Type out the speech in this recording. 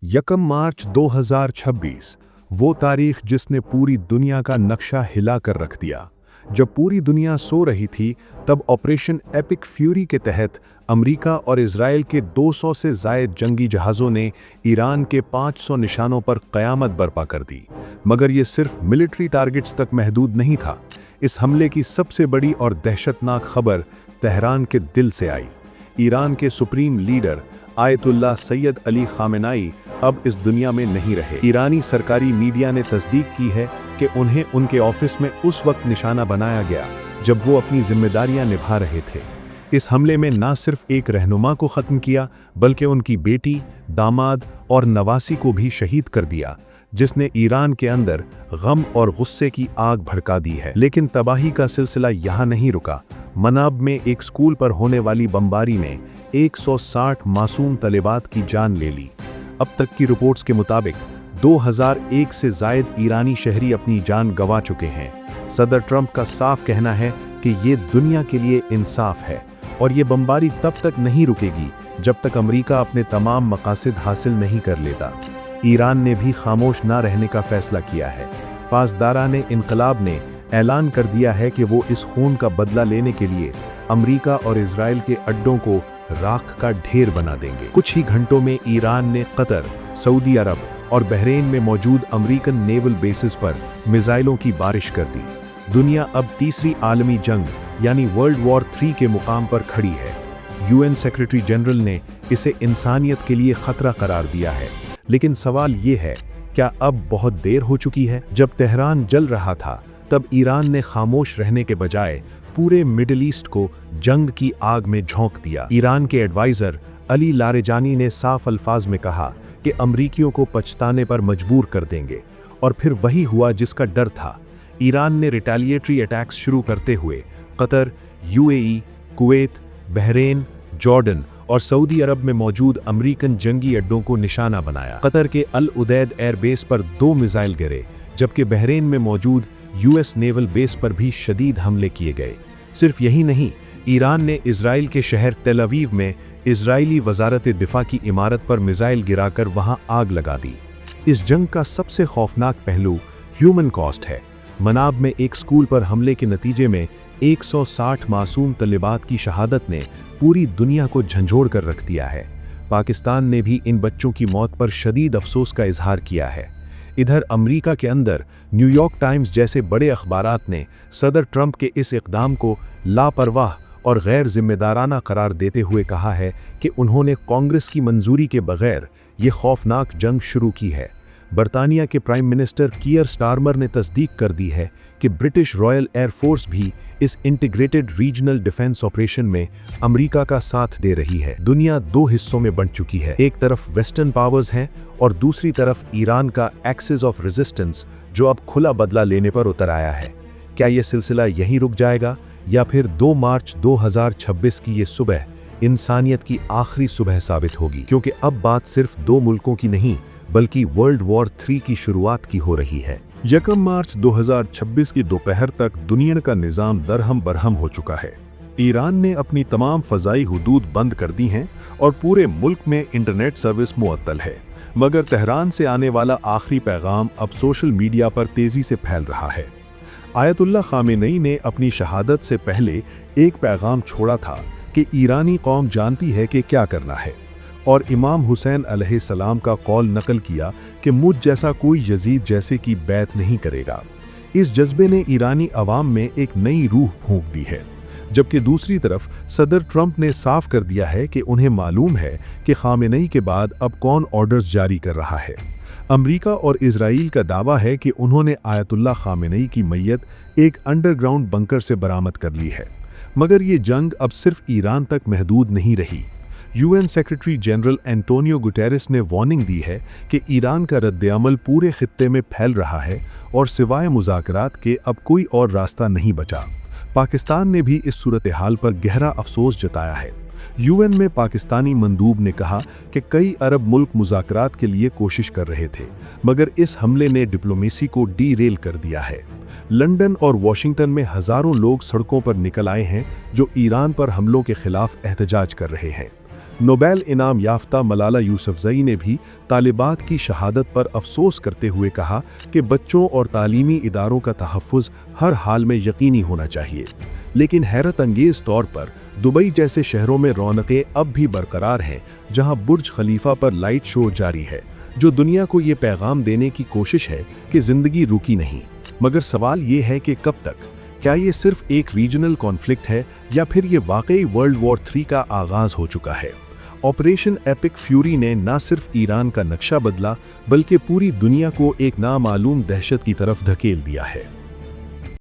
यकम मार्च 2026 वो तारीख जिसने पूरी दुनिया का नक्शा हिला कर रख दिया। जब पूरी दुनिया सो रही थी तब ऑपरेशन एपिक फ्यूरी के तहत अमेरिका और इजराइल के 200 से ज़ायद जंगी जहाज़ों ने ईरान के 500 निशानों पर क़यामत बर्पा कर दी। मगर ये सिर्फ मिलिट्री टारगेट्स तक महदूद नहीं था। इस हमले की सबसे बड़ी और दहशतनाक खबर तेहरान के दिल से आई। ईरान के supreme leader Ayatollah Syed Ali Khamenei अब इस दुनिया में नहीं रहे। ईरानी सरकारी मीडिया ने तस्दीक की है कि उन्हें उनके ऑफिस में उस वक्त निशाना बनाया गया जब वो अपनी जिम्मेदारियां निभा रहे थे। इस हमले में न सिर्फ एक रहनुमा को ख़त्म किया बल्कि उनकी बेटी, दामाद और नवासी को भी शहीद कर दिया, जिसने ईरान के अंदर गम और गुस्से की आग भड़का दी है। लेकिन तबाही का सिलसिला यहाँ नहीं रुका। मनाब में एक स्कूल पर होने वाली बमबारी ने 160 मासूम तलेबात की जान ले ली। अब तक की रिपोर्ट्स के मुताबिक 2001 से ज़ायद ईरानी शहरी अपनी जान गंवा चुके हैं। सदर ट्रंप का साफ कहना है कि ये दुनिया के लिए इंसाफ है और ये बमबारी तब तक नहीं रुकेगी जब तक अमेरिका अपने तमाम मकासद हासिल नहीं कर लेता। ईरान ने भी खामोश ना रहने का फैसला किया है। पासदारान इनकलाब ने ऐलान कर दिया है कि वो इस खून का बदला लेने के लिए अमेरिका और इजराइल के अड्डों को राख का ढेर बना देंगे। कुछ ही घंटों में ईरान ने कतर, सऊदी अरब और बहरीन में मौजूद अमेरिकन नेवल बेसिस पर मिसाइलों की बारिश कर दी। दुनिया अब तीसरी आलमी जंग यानी वर्ल्ड वॉर 3 के मुकाम पर खड़ी है। यूएन सेक्रेटरी जनरल ने इसे इंसानियत के लिए खतरा करार दिया है। लेकिन सवाल ये है, क्या अब बहुत देर हो चुकी है? जब तेहरान जल रहा था तब ईरान ने खामोश रहने के बजाय पूरे मिडिल ईस्ट को जंग की आग में झोंक दिया। ईरान के एडवाइजर अली लारेजानी ने साफ अल्फाज में कहा कि अमरीकियों को पछताने पर मजबूर कर देंगे, और फिर वही हुआ जिसका डर था। ईरान ने रिटेलिएटरी अटैक्स शुरू करते हुए Qatar, UAE, Kuwait, Bahrain, Jordan और सऊदी अरब में मौजूद अमेरिकन जंगी अड्डों को निशाना बनाया। कतर के अल उदैद एयरबेस पर 2 मिसाइल गिरे, जबकि बहरीन में मौजूद यूएस नेवल बेस पर भी शदीद हमले किए गए। सिर्फ यही नहीं, ईरान ने इजराइल के शहर तेल अवीव में इजरायली वजारत दिफा की इमारत पर मिसाइल गिराकर वहां आग लगा दी। इस जंग का सबसे खौफनाक पहलू ह्यूमन कॉस्ट है। मनाब में एक स्कूल पर हमले के नतीजे में 160 मासूम तलिबात की शहादत ने पूरी दुनिया को झंझोड़ कर रख दिया है। पाकिस्तान ने भी इन बच्चों की मौत पर शदीद अफसोस का इजहार किया है। इधर अमेरिका के अंदर न्यूयॉर्क टाइम्स जैसे बड़े अखबारात ने सदर ट्रंप के इस इक़दाम को लापरवाह और गैर जिम्मेदाराना करार देते हुए कहा है कि उन्होंने कांग्रेस की मंजूरी के बगैर ये खौफनाक जंग शुरू की है। बरतानिया के प्राइम मिनिस्टर कीयर स्टारमर ने तस्दीक कर दी है कि ब्रिटिश रॉयल एयर फोर्स भी इस इंटीग्रेटेड रीजनल डिफेंस ऑपरेशन में अमेरिका का साथ दे रही है। दुनिया 2 हिस्सों में बंट चुकी है। एक तरफ वेस्टर्न पावर्स हैं और दूसरी तरफ ईरान का एक्सिस ऑफ रेजिस्टेंस, जो अब खुला बदला लेने पर उतर आया है। क्या यह सिलसिला यहीं रुक जाएगा या फिर 2 मार्च 2026 की ये सुबह इंसानियत की आखिरी सुबह साबित होगी? क्योंकि अब बात सिर्फ 2 मुल्कों की नहीं बल्कि वर्ल्ड वॉर 3 की शुरुआत की हो रही है। यकम मार्च 2026 की दोपहर तक दुनिया का निज़ाम दरहम बरहम हो चुका है। ईरान ने अपनी तमाम फ़ज़ाई हुदूद बंद कर दी हैं और पूरे मुल्क में इंटरनेट सर्विस मुअत्तल है। मगर तेहरान से आने वाला आखिरी पैगाम अब सोशल मीडिया पर तेज़ी से फैल रहा है। आयतुल्लाह खामेनेई ने अपनी शहादत से पहले एक पैगाम छोड़ा था कि ईरानी कौम जानती है कि क्या करना है, और इमाम हुसैन अलैहिस्सलाम का कौल नकल किया कि मुझ जैसा कोई यजीद जैसे की बैत नहीं करेगा। इस जज्बे ने ईरानी अवाम में एक नई रूह फूंक दी है। जबकि दूसरी तरफ सदर ट्रंप ने साफ कर दिया है कि उन्हें मालूम है कि खामेनेई के बाद अब कौन ऑर्डर्स जारी कर रहा है। अमेरिका और इजराइल का दावा है कि उन्होंने आयतुल्लाह खामेनेई की मैयत एक अंडरग्राउंड बंकर से बरामद कर ली है। मगर ये जंग अब सिर्फ ईरान तक महदूद नहीं रही। UN secretary general Antonio Guterres ने वार्निंग दी है कि ईरान का रद्द-ए-अमल पूरे खित्ते में फैल रहा है और सिवाय मुज़ाकरात के अब कोई और रास्ता नहीं बचा। पाकिस्तान ने भी इस सूरत हाल पर गहरा अफसोस जताया है। यूएन में पाकिस्तानी मंदूब ने कहा कि कई अरब मुल्क मुज़ाकरात के लिए कोशिश कर रहे थे, मगर इस हमले ने डिप्लोमेसी को डीरेल कर दिया है। लंदन और वॉशिंगटन में हज़ारों लोग सड़कों पर निकल आए हैं जो ईरान पर हमलों के खिलाफ एहतजाज कर रहे हैं। नोबेल इनाम याफ्ता मलाला यूसुफजई ने भी तालिबात की शहादत पर अफसोस करते हुए कहा कि बच्चों और तालीमी इदारों का तहफ़्फ़ुज़ हर हाल में यकीनी होना चाहिए। लेकिन हैरत अंगेज़ तौर पर दुबई जैसे शहरों में रौनकें अब भी बरकरार हैं, जहां बुर्ज खलीफा पर लाइट शो जारी है, जो दुनिया को ये पैगाम देने की कोशिश है कि ज़िंदगी रुकी नहीं। मगर सवाल ये है कि कब तक? क्या ये सिर्फ एक रीजनल कॉन्फ्लिक्ट है या फिर ये वाकई वर्ल्ड वॉर 3 का आगाज़ हो चुका है? ऑपरेशन एपिक फ्यूरी ने न सिर्फ ईरान का नक्शा बदला, बल्कि पूरी दुनिया को एक नामालूम दहशत की तरफ धकेल दिया है।